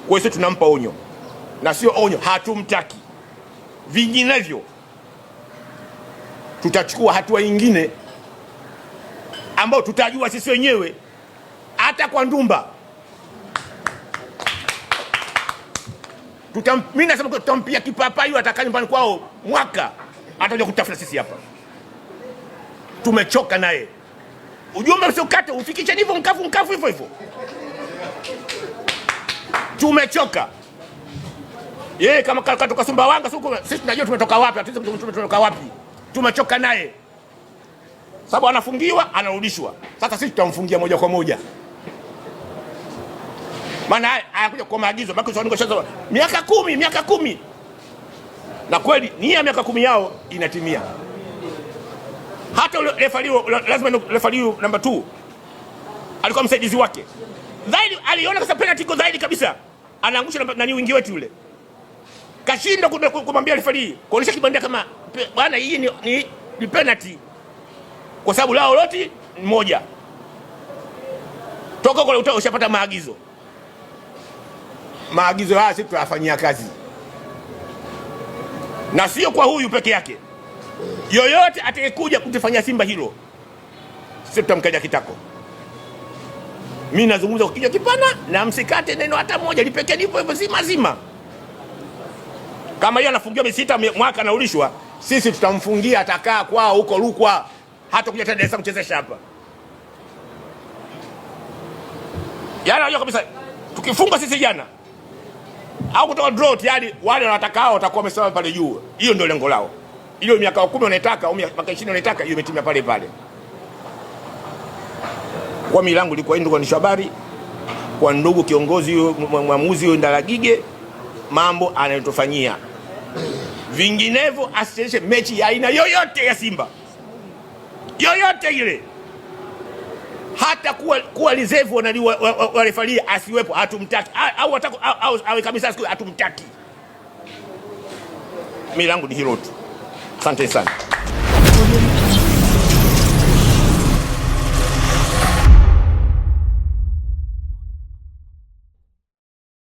Kwa hiyo tunampa onyo, na sio onyo, hatumtaki. Vinginevyo tutachukua hatua nyingine ambao tutajua sisi wenyewe. Hata kwa Ndumba mimi nasema tutampia kipapai, atakaa nyumbani kwao mwaka, atakuja kutafuta sisi hapa. Tumechoka naye. Ujumbe usiokate ufikishe hivyo mkavu hivyo hivyo. Tumechoka. Yeye kama katoka Sumbawanga, sisi tunajua tumetoka wapi, tumetoka wapi. Tumechoka naye. Sababu anafungiwa, anarudishwa. Sasa sisi tutamfungia moja kwa moja. Maana hayakuja kwa maagizo, baki sasa miaka 10. Na kweli ni ya miaka 10 yao inatimia. Hata lazima refarii namba 2 alikuwa msaidizi wake. Zaidi aliona kasa penalty iko zaidi kabisa. Anaangusha nani wingi wetu yule. Kashinda kumwambia refarii, kuonesha kibandia kama bwana hii ni penalty. Kwa sababu lao loti moja. Toka kwa ushapata maagizo. Maagizo haya sisi tutafanyia kazi. Na sio kwa huyu peke yake. Yoyote atakayekuja kutufanyia Simba hilo, sisi tutamkaja kitako. Mimi nazungumza kwa kichwa kipana na msikate neno hata moja, lipekee hivyo hivyo zima. Kama yeye anafungiwa miezi 6 mwaka anaulishwa, sisi tutamfungia, atakaa kwao huko Rukwa, hata kuja tena Dar es Salaam kuchezesha hapa. Yana unajua kabisa tukifunga sisi jana au kutoka draw, yani wale wanatakao watakuwa wamesimama pale juu. Hiyo ndio lengo lao. Ile miaka 10 wanaitaka au miaka 20 wanaitaka, hiyo imetimia pale pale. Kwa milango ilikuwa ndio kwa habari kwa ndugu kiongozi mwamuzi huyo Ndalagige, mambo anayotufanyia. Vinginevyo asichezeshe mechi ya aina yoyote ya Simba. Yoyote ile. Hata kuwa reserve wa refarii asiwepo, hatumtaki. Au awe kabisa hatumtaki. Milango ni hilo tu. Asante sana.